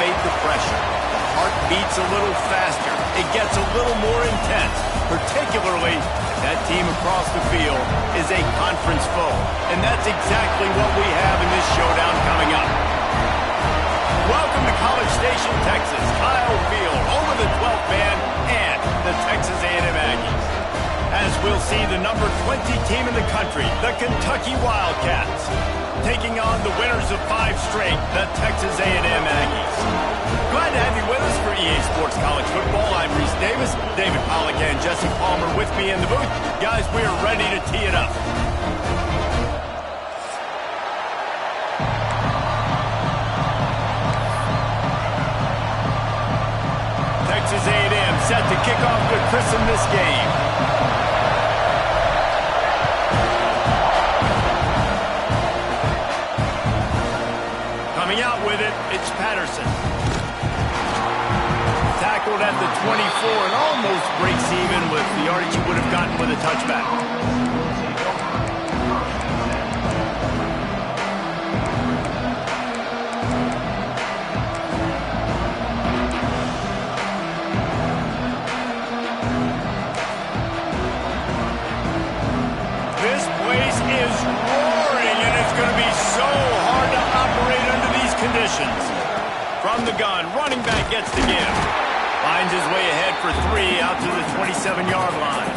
elevate the pressure. The heart beats a little faster. It gets a little more intense, particularly if that team across the field is a conference foe. And that's exactly what we have in this showdown coming up. Welcome to College Station, Texas. Kyle Field over the 12th man and the Texas A&M Aggies. As we'll see, the number 20 team in the country, the Kentucky Wildcats, taking on the winners of 5 straight, the Texas A&M Aggies. Glad to have you with us for EA Sports College Football. I'm Reese Davis, David Pollack and Jesse Palmer with me in the booth. Guys, we are ready to tee it up. Texas A&M set to kick off to christen this game. Coming out with it, it's Patterson. Tackled at the 24 and almost breaks even with the yardage he would have gotten with a touchback. This place is roaring, and it's going to be so hard to operate under these conditions. From the gun, running back gets the give. Finds his way ahead for 3 out to the 27-yard line.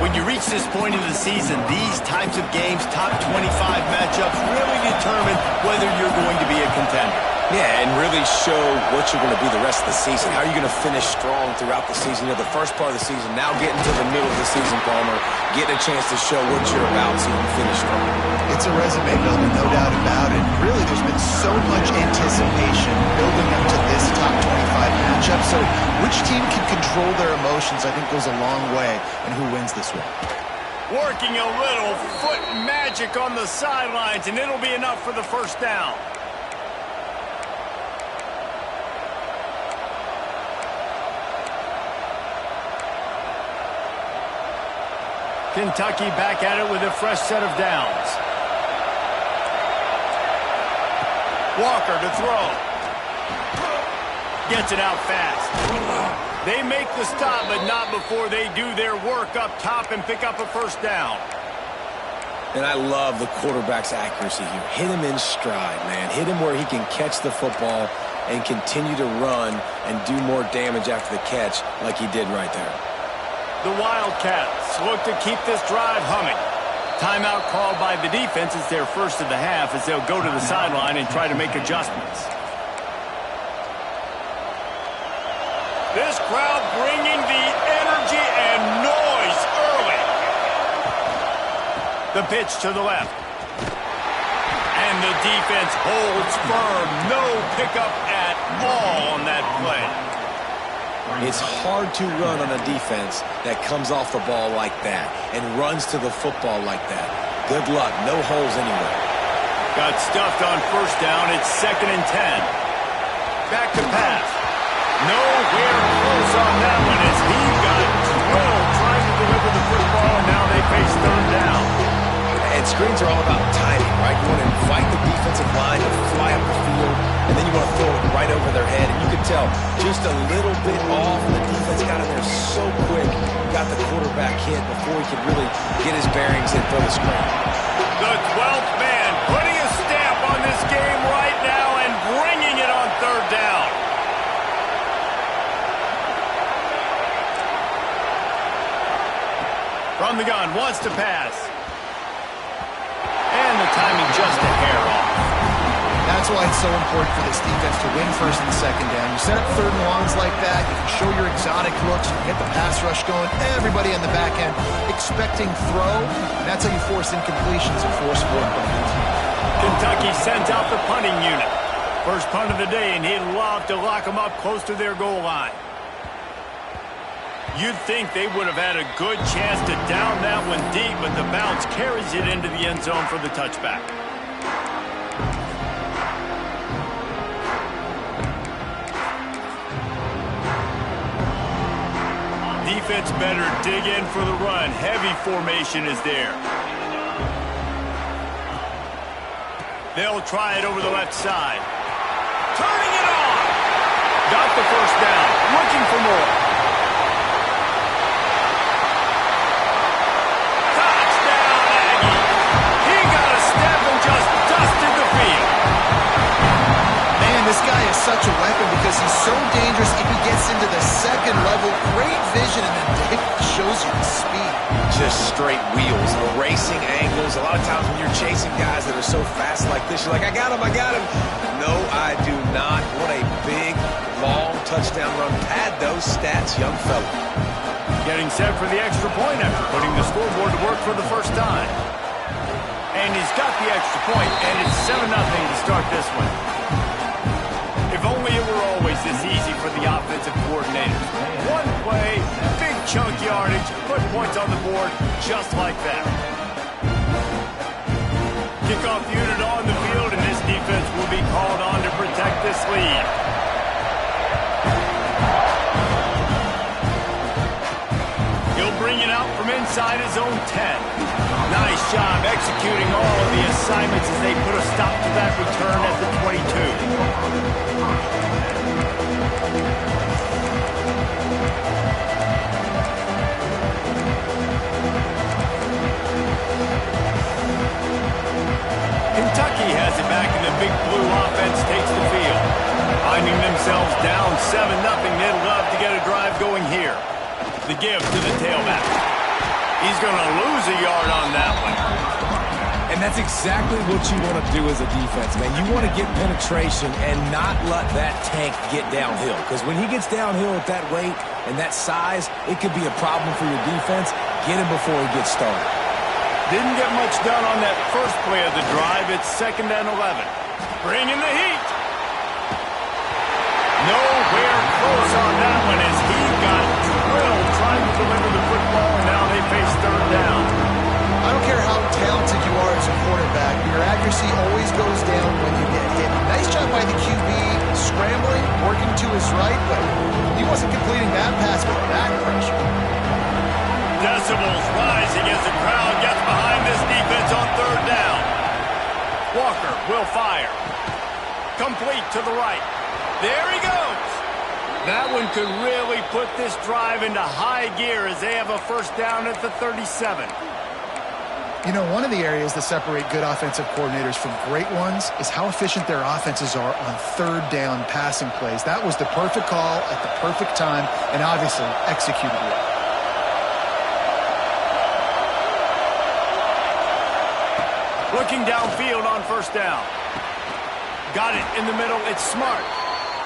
When you reach this point in the season, these types of games, top 25 matchups, really determine whether you're going to be a contender. Yeah, and really show what you're going to be the rest of the season. How are you going to finish strong throughout the season? You know, the first part of the season, now getting to the middle of the season, Palmer, getting a chance to show what you're about so you can finish strong. It's a resume builder, no doubt about it. Really, there's been so much anticipation building up to this top 25 matchup. So which team can control their emotions, I think, goes a long way in who wins this one. Working a little foot magic on the sidelines, and it'll be enough for the first down. Kentucky back at it with a fresh set of downs. Walker to throw. Gets it out fast. They make the stop, but not before they do their work up top and pick up a first down. And I love the quarterback's accuracy here. Hit him in stride, man. Hit him where he can catch the football and continue to run and do more damage after the catch like he did right there. The Wildcats look to keep this drive humming. Timeout called by the defense. It's their first of the half as they'll go to the sideline and try to make adjustments. This crowd bringing the energy and noise early. The pitch to the left. And the defense holds firm. No pickup at all on that play. It's hard to run on a defense that comes off the ball like that and runs to the football like that. Good luck. No holes anywhere. Got stuffed on first down. It's 2nd and 10. Back to pass. Nowhere close on that one as he got drilled trying to deliver the football, and now they face 3rd down. And screens are all about timing, right? You want to invite the defensive line to fly up the field, and then you want to throw it right over their head. And you can tell just a little bit off, and the defense got in there so quick, got the quarterback hit before he could really get his bearings and throw the screen. The 12th man putting a stamp on this game right now and bringing it on 3rd down. From the gun, wants to pass. And the timing just a hair off. That's why it's so important for this defense to win 1st and 2nd down. You set up 3rd and longs like that, you can show your exotic looks, you can get the pass rush going, everybody on the back end expecting throw. That's how you force incompletions and force 4 points. Kentucky sends out the punting unit. First punt of the day, and he'd love to lock them up close to their goal line. You'd think they would have had a good chance to down that one deep, but the bounce carries it into the end zone for the touchback. Defense better dig in for the run. Heavy formation is there. They'll try it over the left side. Turning it on! first down, looking for more. Touchdown, Aggie. He got a step and just dusted the field. Man, this guy is such a weapon because he's so dangerous if he gets into the second level. Great vision, and then Dave shows you the speed. Just straight wheels, erasing angles. A lot of times when you're chasing guys that are so fast like this, you're like, I got him, I got him. No, I do not. What a big, long touchdown run. Pad those stats, young fella. Getting set for the extra point after putting the scoreboard to work for the first time. And he's got the extra point, and it's 7-0 to start this one. If only it were always this easy for the offensive coordinators. One play, big chunk yardage, put points on the board just like that. Kickoff unit on the field, and this defense will be called on to protect this lead. He'll bring it out from inside his own 10. Nice job executing all of the assignments as they put a stop to that return at the 22. Kentucky has it back, and the big blue offense takes the field. Finding themselves down 7-0, they'd love to get a drive going here. The give to the tailback. He's going to lose a yard on that one. And that's exactly what you want to do as a defense, man. You want to get penetration and not let that tank get downhill. Because when he gets downhill at that weight and that size, it could be a problem for your defense. Get him before he gets started. Didn't get much done on that first play of the drive. It's 2nd and 11. Bringing the heat. Nowhere close on that one as he got drilled trying to deliver the football, and now they face 3rd down. I don't care how talented you are as a quarterback, your accuracy always goes down when you get hit. Nice job by the QB, scrambling, working to his right, but he wasn't completing that pass with that pressure. Decibels rising as the crowd gets behind this defense on 3rd down. Walker will fire. Complete to the right. There he goes. That one could really put this drive into high gear as they have a first down at the 37. You know, one of the areas that separate good offensive coordinators from great ones is how efficient their offenses are on 3rd down passing plays. That was the perfect call at the perfect time and obviously executed well. Looking downfield on 1st down. Got it in the middle. It's Smart.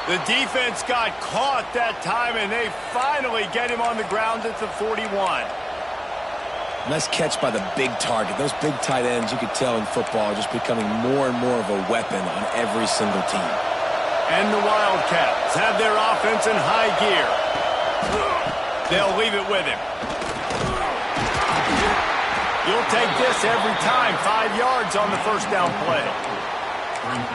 The defense got caught that time, and they finally get him on the ground at the 41. Nice catch by the big target. Those big tight ends, you could tell in football, are just becoming more and more of a weapon on every single team. And the Wildcats have their offense in high gear. They'll leave it with him. You'll take this every time. 5 yards on the first down play.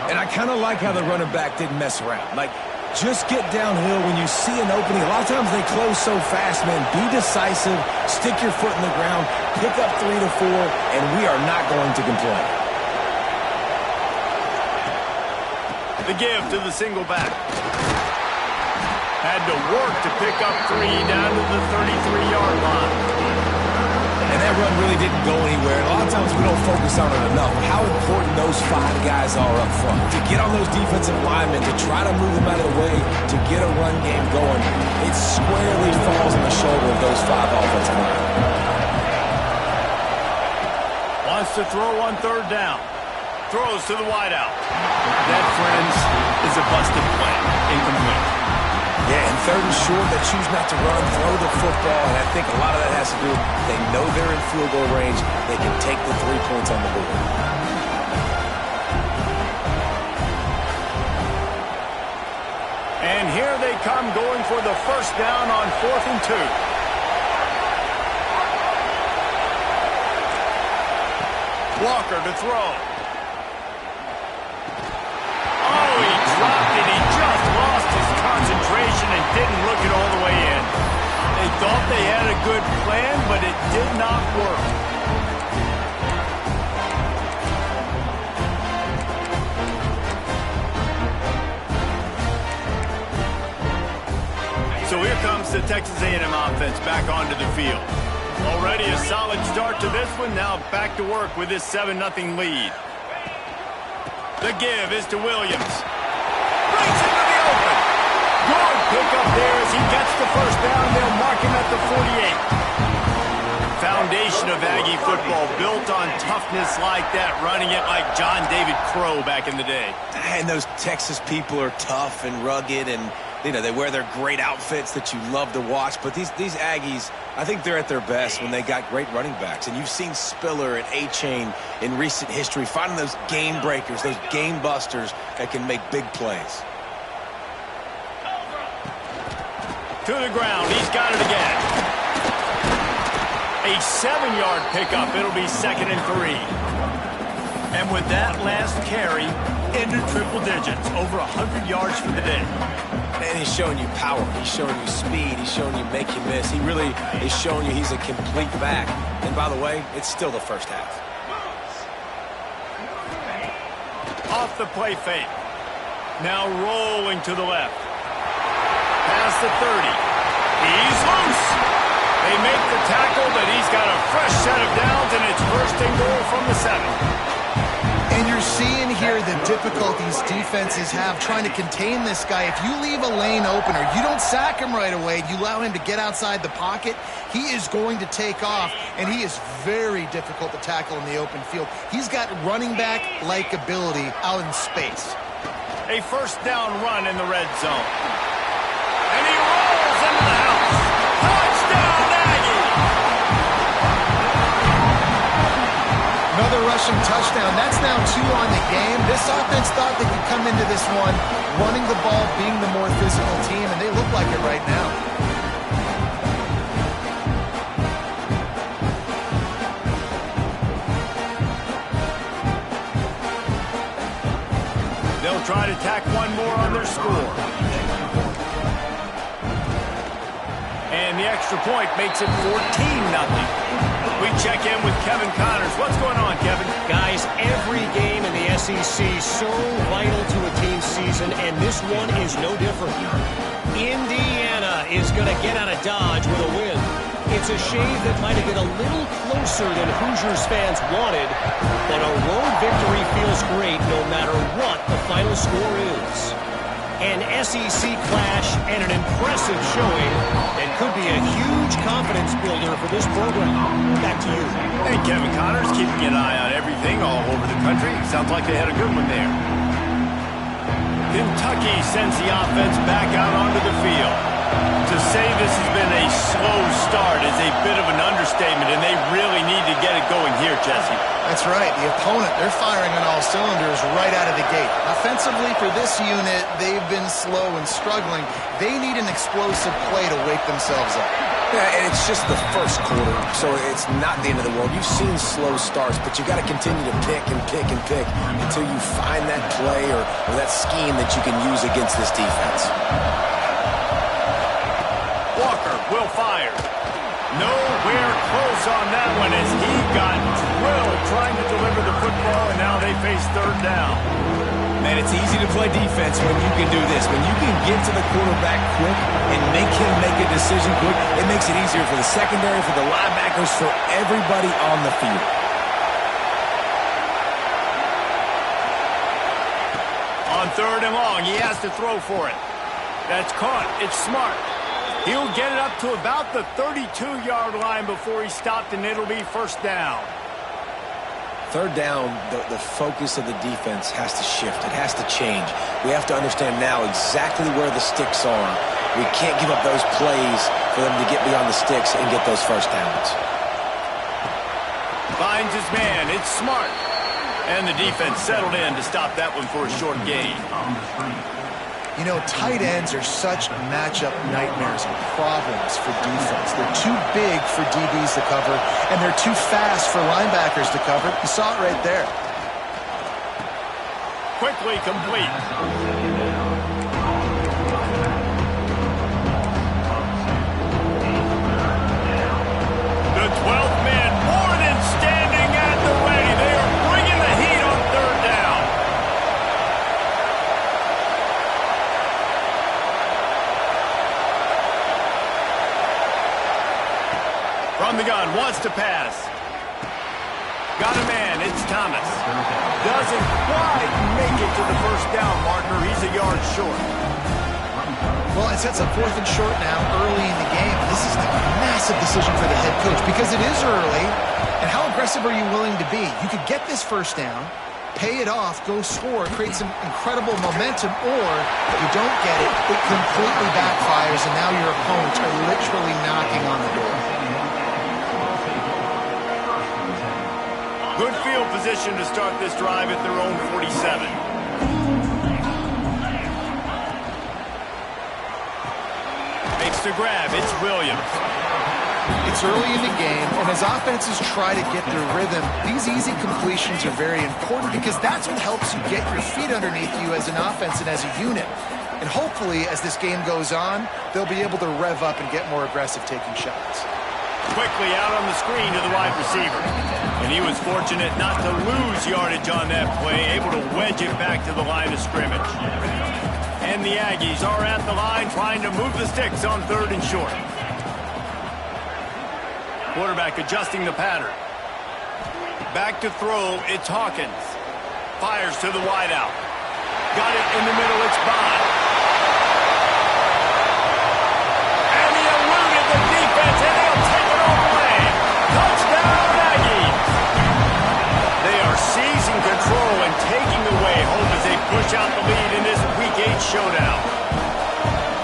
And I kind of like how the running back didn't mess around. Like, just get downhill when you see an opening. A lot of times they close so fast, man. Be decisive, stick your foot in the ground, pick up 3 to 4, and we are not going to complain. The give to the single back. Had to work to pick up 3 down to the 33-yard line. And that run really didn't go anywhere. A lot of times we don't focus on it enough. How important those 5 guys are up front. To get on those defensive linemen, to try to move them out of the way, to get a run game going, it squarely falls on the shoulder of those 5 offensive linemen. Wants to throw on 3rd down. Throws to the wideout. That, friends, is a busted play. Incomplete. Yeah, and 3rd and short, they choose not to run, throw the football, and I think a lot of that has to do with they know they're in field goal range. They can take the 3 points on the board. And here they come going for the first down on 4th and 2. Walker to throw. Oh, he dropped it. He just lost his concentration and didn't look it all the way in. They thought they had a good plan, but it did not work. So here comes the Texas A&M offense back onto the field. Already a solid start to this one. Now back to work with this 7-0 lead. The give is to Williams. Brings it to the open. Good pickup there as he gets the first down. They'll mark him at the 48. Foundation of Aggie football built on toughness like that, running it like John David Crow back in the day. And those Texas people are tough and rugged, and you know, they wear their great outfits that you love to watch. But these Aggies, I think they're at their best when they got great running backs. And you've seen Spiller and A-Chain in recent history, finding those game breakers, those game busters that can make big plays. To the ground, he's got it again. A 7-yard pickup. It'll be 2nd and 3. And with that last carry, into triple digits, over 100 yards for the day. And he's showing you power. He's showing you speed. He's showing you make you miss. He really is showing you he's a complete back. And by the way, it's still the first half. Off the play fake. Now rolling to the left. Past the 30. He's loose. They make the tackle, but he's got a fresh set of downs, and it's 1st and goal from the 7. And you're seeing here the difficulties defenses have trying to contain this guy. If you leave a lane open or you don't sack him right away, you allow him to get outside the pocket, he is going to take off, and he is very difficult to tackle in the open field. He's got running back-like ability out in space. A 1st down run in the red zone. And he rolls into the house. Touchdown, Aggie! Another rushing touchdown. That's now 2 on the game. This offense thought they could come into this one running the ball, being the more physical team, and they look like it right now. They'll try to tack one more on their score. And the extra point makes it 14-0. We check in with Kevin Connors. What's going on, Kevin? Guys, every game in the SEC so vital to a team's season, and this one is no different. Indiana is going to get out of Dodge with a win. It's a shave that might have been a little closer than Hoosiers fans wanted, but a road victory feels great no matter what the final score is. An SEC clash and an impressive showing that could be a huge confidence builder for this program. Back to you. Hey, Kevin Connors, keeping an eye on everything all over the country. Sounds like they had a good one there. Kentucky sends the offense back out onto the field. To say this has been a slow start is a bit of an understatement, and they really need to get it going here, Jesse. That's right. The opponent, they're firing on all cylinders right out of the gate. Offensively, for this unit, they've been slow and struggling. They need an explosive play to wake themselves up. Yeah, and it's just the first quarter, so it's not the end of the world. You've seen slow starts, but you got to continue to pick and pick and pick until you find that play or that scheme that you can use against this defense. Walker will fire. Nowhere close on that one as he got drilled trying to deliver the football, and now they face 3rd down. Man, it's easy to play defense when you can do this. When you can get to the quarterback quick and make him make a decision quick, it makes it easier for the secondary, for the linebackers, for everybody on the field. On 3rd and long, he has to throw for it. That's caught. It's Smart. He'll get it up to about the 32-yard line before he stopped, and it'll be 1st down. 3rd down, the focus of the defense has to shift. It has to change. We have to understand now exactly where the sticks are. We can't give up those plays for them to get beyond the sticks and get those 1st downs. Finds his man. It's Smart. And the defense settled in to stop that one for a short gain. You know, tight ends are such matchup nightmares and problems for defense. They're too big for DBs to cover, and they're too fast for linebackers to cover. You saw it right there. Quickly complete. The 12th man more than standing at the ready. They are bringing the heat on 3rd down. From the gun, wants to pass. Got a man, it's Thomas. Doesn't quite make it to the first down marker. He's a yard short. Well, it sets up 4th and short now early in the game. This is a massive decision for the head coach because it is early. And how aggressive are you willing to be? You could get this first down, pay it off, go score, create some incredible momentum, or if you don't get it, it completely backfires, and now your opponents are literally knocking on the door. Good field position to start this drive at their own 47. Makes the grab. It's Williams. It's early in the game, and as offenses try to get their rhythm, these easy completions are very important because that's what helps you get your feet underneath you as an offense and as a unit. And hopefully, as this game goes on, they'll be able to rev up and get more aggressive taking shots. Quickly out on the screen to the wide receiver. And he was fortunate not to lose yardage on that play, able to wedge it back to the line of scrimmage. And the Aggies are at the line trying to move the sticks on 3rd and short. Quarterback adjusting the pattern. Back to throw, it's Hawkins. Fires to the wideout. Got it in the middle, it's Bond. And he eluded the defense, and he'll take it all away. Touchdown, Aggies! They are seizing control and taking away hope as they push out the lead in this Week 8 showdown.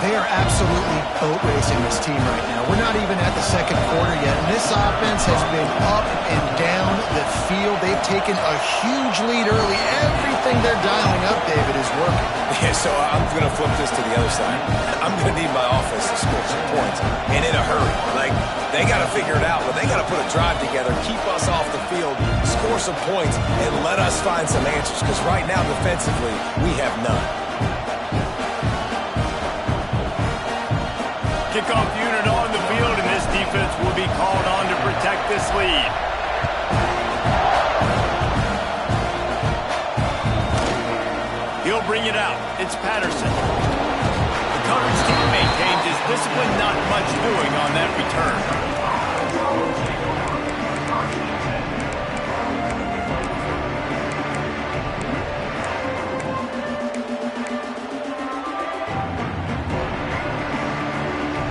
They are absolutely boat racing this team right now. We're not even at the second quarter yet, and this offense has been up and down the field. They've taken a huge lead early. Everything they're dialing up, David, is working. Yeah, so I'm going to flip this to the other side. I'm going to need my offense to score some points, and in a hurry. Like, they got to figure it out, but they got to put a drive together, keep us off the field, score some points, and let us find some answers, because right now, defensively, we have none. Kickoff unit on the field, and this defense will be called on to protect this lead. He'll bring it out. It's Patterson. The coverage team maintains his discipline, not much doing on that return.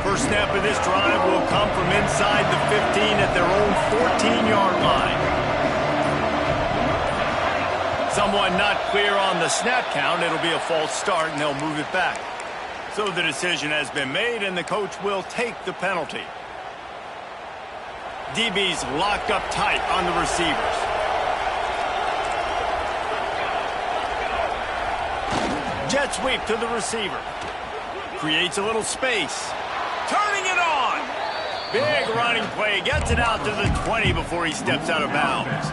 First snap of this drive will come from inside the 15 at their own 14-yard line. Someone not clear on the snap count. It'll be a false start, and they'll move it back. So the decision has been made, and the coach will take the penalty. DB's locked up tight on the receivers. Jet sweep to the receiver. Creates a little space. Turning it on. Big running play. Gets it out to the 20 before he steps out of bounds.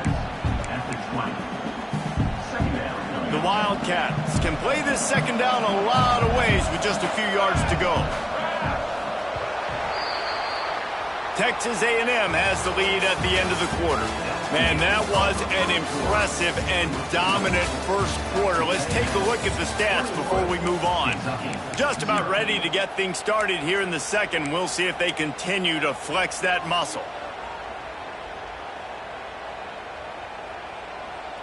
The Wildcats can play this second down a lot of ways with just a few yards to go. Texas A&M has the lead at the end of the quarter. Man, that was an impressive and dominant first quarter. Let's take a look at the stats before we move on. Just about ready to get things started here in the second. We'll see if they continue to flex that muscle.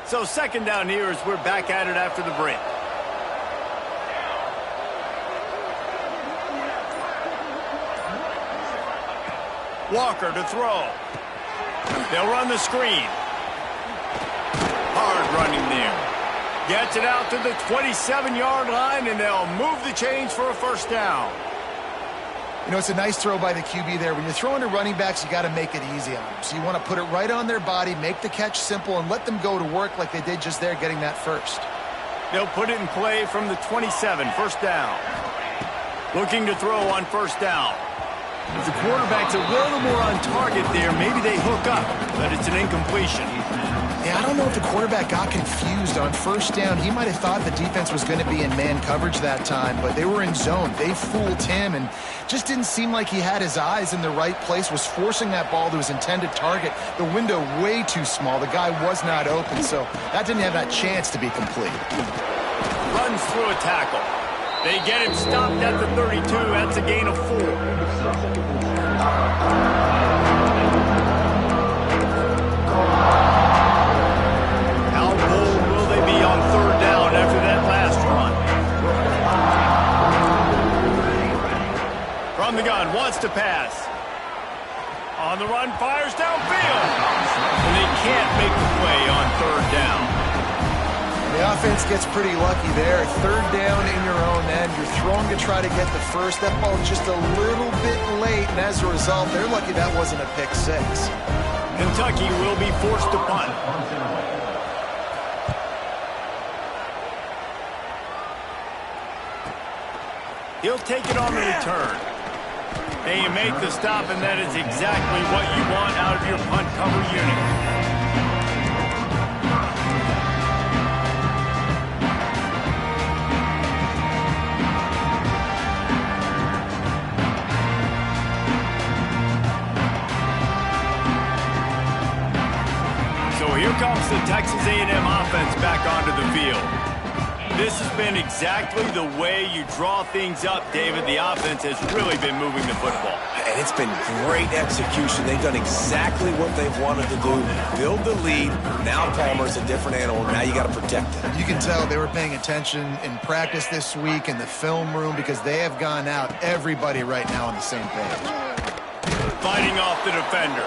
So second down here as we're back at it after the break. Walker to throw. They'll run the screen. Hard running there. Gets it out to the 27-yard line, and they'll move the chains for a first down. You know, it's a nice throw by the QB there. When you're throwing to running backs, you got to make it easy on them. So you want to put it right on their body, make the catch simple, and let them go to work like they did just there, getting that first. They'll put it in play from the 27, first down. Looking to throw on first down. If the quarterback's a little more on target there, maybe they hook up, but it's an incompletion. Yeah, I don't know if the quarterback got confused on first down. He might have thought the defense was going to be in man coverage that time, but they were in zone. They fooled him and just didn't seem like he had his eyes in the right place, was forcing that ball to his intended target. The window way too small. The guy was not open, so that didn't have that chance to be complete. Runs through a tackle. They get him stopped at the 32. That's a gain of 4. From the gun, wants to pass. On the run, fires downfield. And they can't make the play on third down. The offense gets pretty lucky there. Third down in your own end. You're throwing to try to get the first. That ball just a little bit late, and as a result, they're lucky that wasn't a pick six. Kentucky will be forced to punt. He'll take it on the return. And you make the stop, and that is exactly what you want out of your punt cover unit. So here comes the Texas A&M offense back onto the field. This has been exactly the way you draw things up, David. The offense has really been moving the football. And it's been great execution. They've done exactly what they've wanted to do. Build the lead. Now Palmer's a different animal. Now you got to protect it. You can tell they were paying attention in practice this week in the film room because they have gone out, everybody right now on the same page. Fighting off the defender.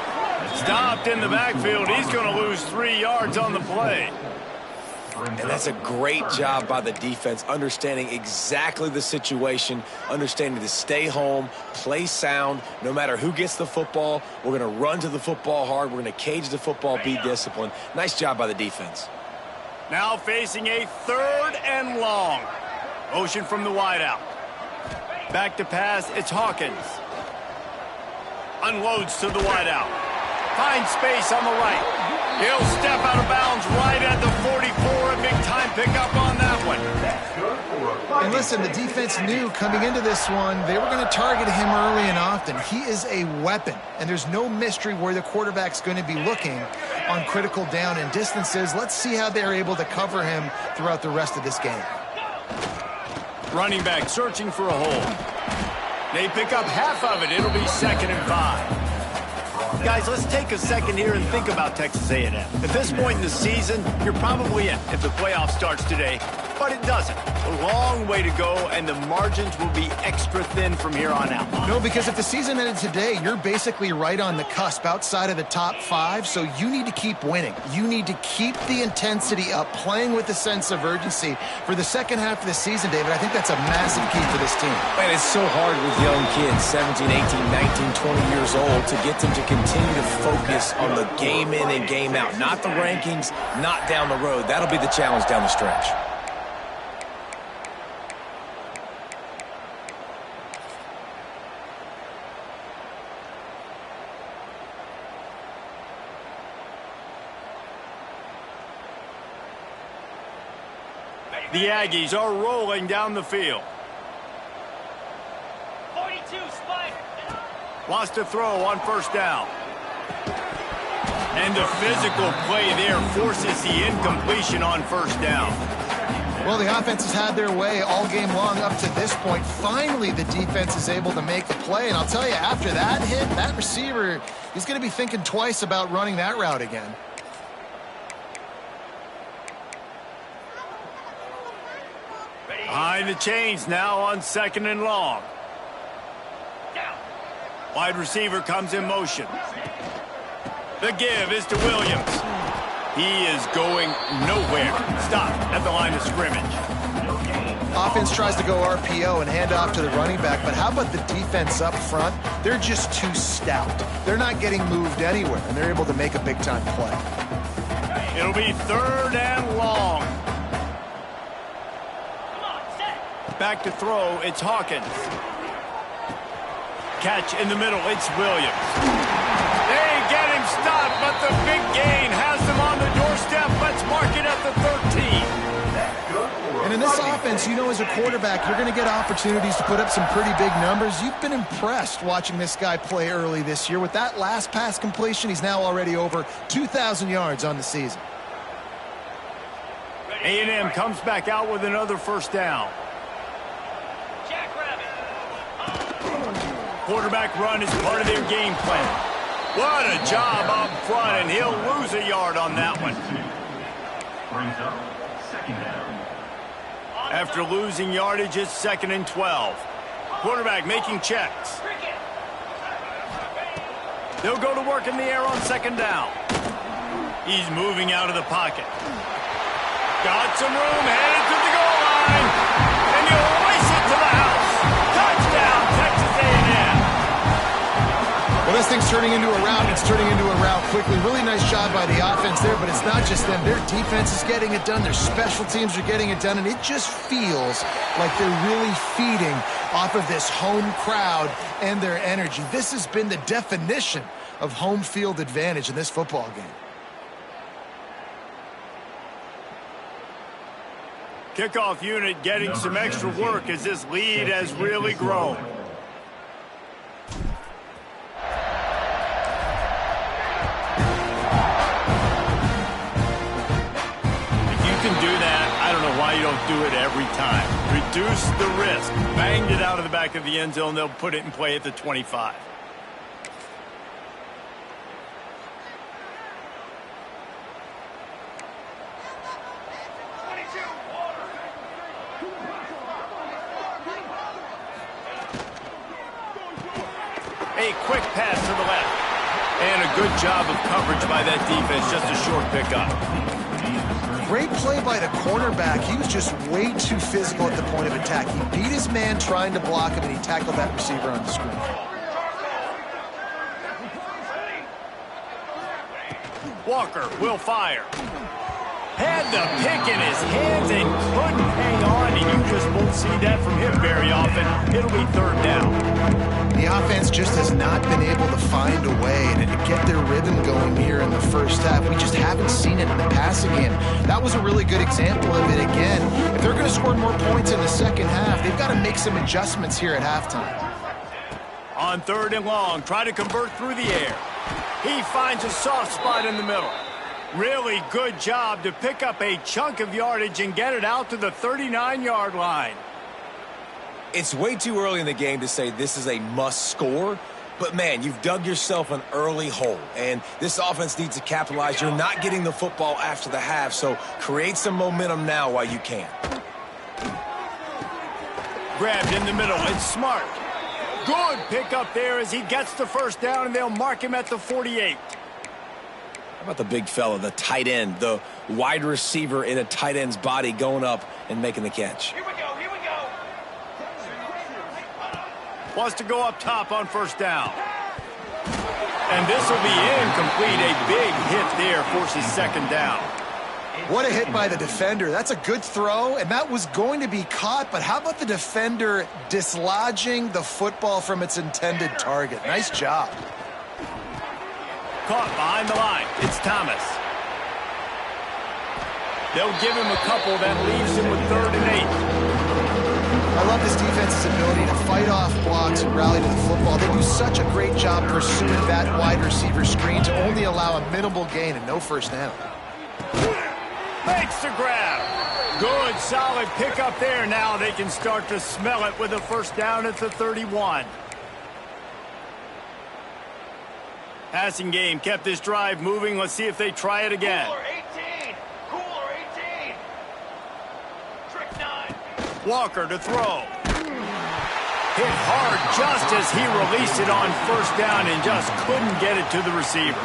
Stopped in the backfield. He's going to lose 3 yards on the play. And that's a great job by the defense, understanding exactly the situation, understanding to stay home, play sound. No matter who gets the football, we're going to run to the football hard. We're going to cage the football, be disciplined. Nice job by the defense. Now facing a 3rd and long. Motion from the wideout. Back to pass, it's Hawkins. Unloads to the wideout. Finds space on the right. He'll step out of bounds right at the 44. A big-time pickup on that one. And listen, the defense knew coming into this one, they were going to target him early and often. He is a weapon, and there's no mystery where the quarterback's going to be looking on critical down and distances. Let's see how they're able to cover him throughout the rest of this game. Running back searching for a hole. They pick up half of it. It'll be 2nd and 5. Guys, let's take a second here and think about Texas A&M. At this point in the season, you're probably in if the playoff starts today, but it doesn't. A long way to go, and the margins will be extra thin from here on out. No, because if the season ended today, you're basically right on the cusp outside of the top 5, so you need to keep winning. You need to keep the intensity up, playing with a sense of urgency. For the second half of the season, David, I think that's a massive key for this team. Man, it's so hard with young kids, 17, 18, 19, 20 years old, to get them to continue to focus on the game in and game out. Not the rankings, not down the road. That'll be the challenge down the stretch. The Aggies are rolling down the field. 42, Spike. Wants to throw on 1st down. And the physical play there forces the incompletion on 1st down. Well, the offense has had their way all game long up to this point. Finally, the defense is able to make the play. And I'll tell you, after that hit, that receiver, he's going to be thinking twice about running that route again. Behind the chains now on 2nd and long. Wide receiver comes in motion. The give is to Williams. He is going nowhere. Stop at the line of scrimmage. Offense tries to go RPO and hand off to the running back, but how about the defense up front? They're just too stout. They're not getting moved anywhere, and they're able to make a big-time play. It'll be 3rd and long. Back to throw, it's Hawkins. Catch in the middle, it's Williams. They get him stopped, but the big gain has them on the doorstep. Let's mark it at the 13. And in this offense, you know, as a quarterback, you're going to get opportunities to put up some pretty big numbers. You've been impressed watching this guy play early this year. With that last pass completion, he's now already over 2,000 yards on the season. A&M comes back out with another 1st down. Quarterback run is part of their game plan. What a job up front, and he'll lose a yard on that one. After losing yardage, it's 2nd and 12. Quarterback making checks. They'll go to work in the air on second down. He's moving out of the pocket. Got some room, headed to the goal line. And he'll race it to the house. Touchdown, Texas A&M. Well, this thing's turning into a rout. It's turning into a rout quickly. Really nice job by the offense there, but it's not just them. Their defense is getting it done. Their special teams are getting it done, and it just feels like they're really feeding off of this home crowd and their energy. This has been the definition of home field advantage in this football game. Kickoff unit getting some extra work as this lead has really grown. If you can do that, I don't know why you don't do it every time. Reduce the risk. Banged it out of the back of the end zone. They'll put it in play at the 25. A quick pass to the left. And a good job of coverage by that defense. Just a short pickup. Great play by the cornerback. He was just way too physical at the point of attack. He beat his man trying to block him, and he tackled that receiver on the screen. Walker will fire. Had the pick in his hands and couldn't hang on, and you just won't see that from him very often. It'll be third down. The offense just has not been able to find a way to get their rhythm going here in the first half. We just haven't seen it in the passing game. That was a really good example of it again. If they're going to score more points in the second half, they've got to make some adjustments here at halftime. On third and long, try to convert through the air. He finds a soft spot in the middle. Really good job to pick up a chunk of yardage and get it out to the 39-yard line. It's way too early in the game to say this is a must score, but man, you've dug yourself an early hole, and this offense needs to capitalize. You're not getting the football after the half, so create some momentum now while you can. Grabbed in the middle, it's Smart. Good pickup there as he gets the first down, and they'll mark him at the 48. How about the big fella, the tight end, the wide receiver in a tight end's body going up and making the catch? Here we go. Wants to go up top on first down. And this will be incomplete. A big hit there forces second down. What a hit by the defender. That's a good throw, and that was going to be caught, but how about the defender dislodging the football from its intended target? Nice job. Caught behind the line. It's Thomas. They'll give him a couple. That leaves him with 3rd and 8. I love this defense's ability to fight off blocks and rally to the football. They do such a great job pursuing that wide receiver screen to only allow a minimal gain and no first down. Makes the grab. Good, solid pickup there. Now they can start to smell it with a first down at the 31. Passing game kept this drive moving. Let's see if they try it again. Cooler 18. Trick 9. Walker to throw. Hit hard just as he released it on first down and just couldn't get it to the receiver.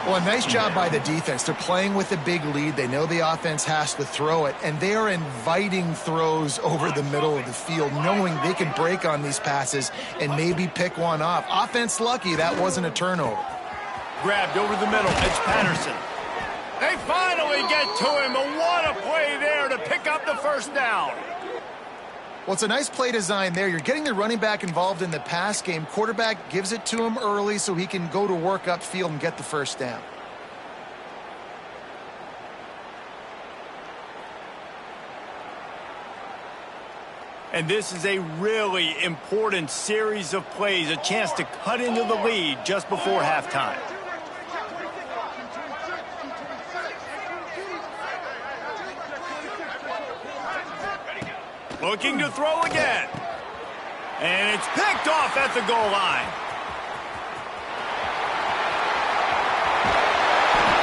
Well, a nice job by the defense. They're playing with a big lead. They know the offense has to throw it, and they are inviting throws over the middle of the field, knowing they can break on these passes and maybe pick one off. Offense lucky that wasn't a turnover. Grabbed over the middle. It's Patterson. They finally get to him, but what a play there to pick up the first down. Well, it's a nice play design there. You're getting the running back involved in the pass game. Quarterback gives it to him early so he can go to work upfield and get the first down. And this is a really important series of plays, a chance to cut into the lead just before halftime. Looking to throw again. And it's picked off at the goal line.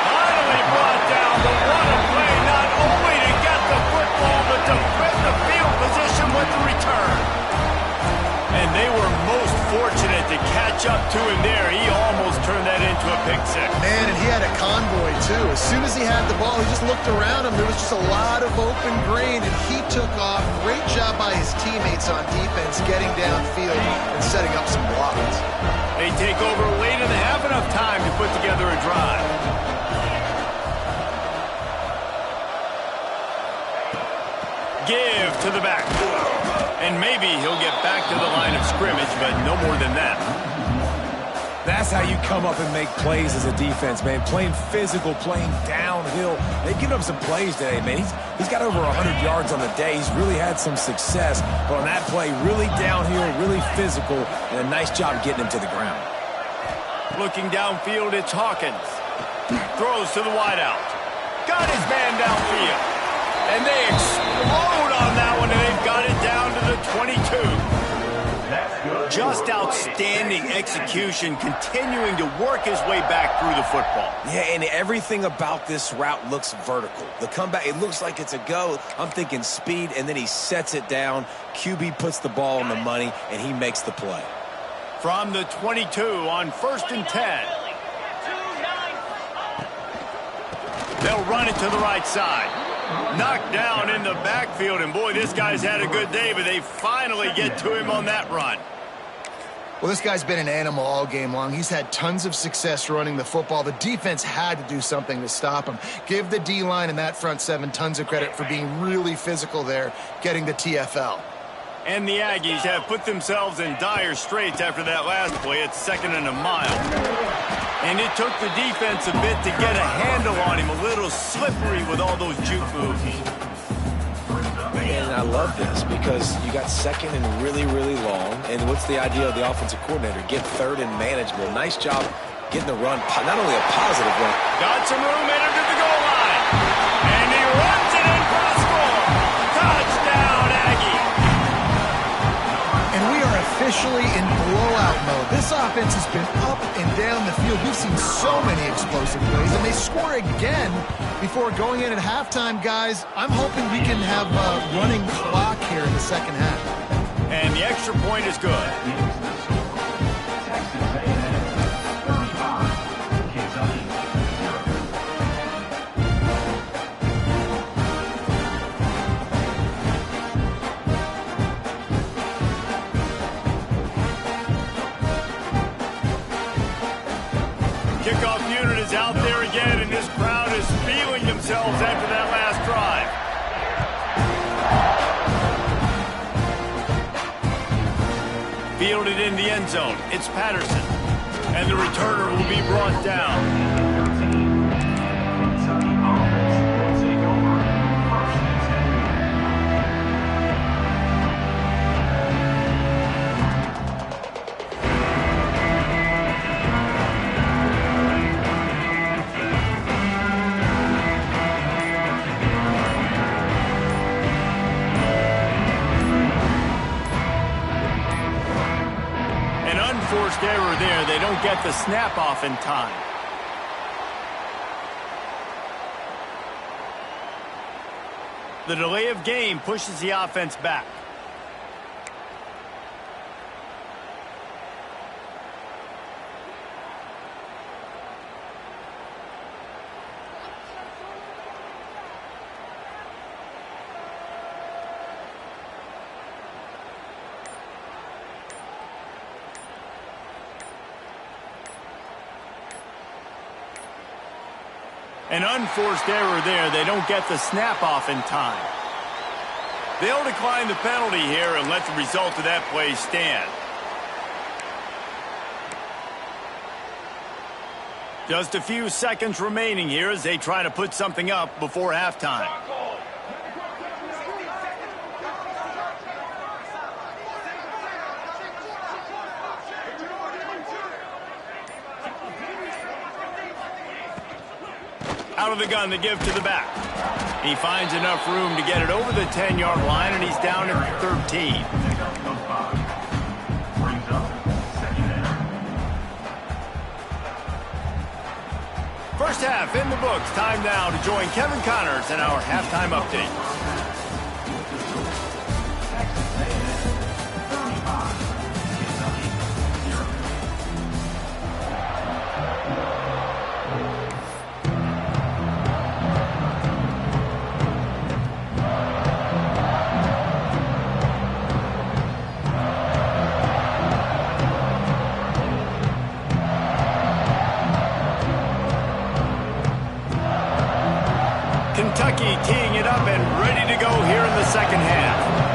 Finally brought down, but what a play, not only to get the football, but to flip the field position with the return. And they were most fortunate to catch up to him there. He almost turned that into a pick six. Man, and he had a convoy, too. As soon as he had the ball, he just looked around him. There was just a lot of open green, and he took off. Great job by his teammates on defense, getting downfield and setting up some blocks. They take over late in the half, enough time to put together a drive. Give to the back. And maybe he'll get back to the line of scrimmage, but no more than that. That's how you come up and make plays as a defense, man. Playing physical, playing downhill. They've given up some plays today, man. He's got over 100 yards on the day. He's really had some success. But on that play, really downhill, really physical, and a nice job getting him to the ground. Looking downfield, it's Hawkins. Throws to the wideout. Got his man downfield. And they explode on that one, and they've got it down to the 22. Just outstanding execution, continuing to work his way back through the football. Yeah, and everything about this route looks vertical. The comeback, it looks like it's a go. I'm thinking speed, and then he sets it down. QB puts the ball on the money, and he makes the play. From the 22 on 1st and 10. They'll run it to the right side. Knocked down in the backfield, and boy, this guy's had a good day, but they finally get to him on that run. Well, this guy's been an animal all game long. He's had tons of success running the football. The defense had to do something to stop him. Give the D-line and that front seven tons of credit for being really physical there, getting the TFL. And the Aggies have put themselves in dire straits after that last play. It's 2nd and a mile. And it took the defense a bit to get a handle on him, a little slippery with all those juke moves. And I love this because you got 2nd and really, really long. And what's the idea of the offensive coordinator? Get 3rd and manageable. Nice job getting the run, not only a positive one. Got some room, entered to the goal line. And he runs it in for a score. Touchdown, Aggie. And we are officially in blowout mode. This offense has been up and down the field. We've seen so many explosive plays, and they score again before going in at halftime, guys. I'm hoping we can have a running clock here in the second half. And the extra point is good. Kickoff unit is out there again, and this crowd is feeling themselves after that last drive. Fielded in the end zone. It's Patterson. And the returner will be brought down. Forced error there. They don't get the snap off in time. The delay of game pushes the offense back. An unforced error there. They don't get the snap off in time. They'll decline the penalty here and let the result of that play stand. Just a few seconds remaining here as they try to put something up before halftime. Out of the gun, the give to the back. He finds enough room to get it over the 10-yard line, and he's down at 13. First half in the books. Time now to join Kevin Connors in our halftime update. Kentucky teeing it up and ready to go here in the second half.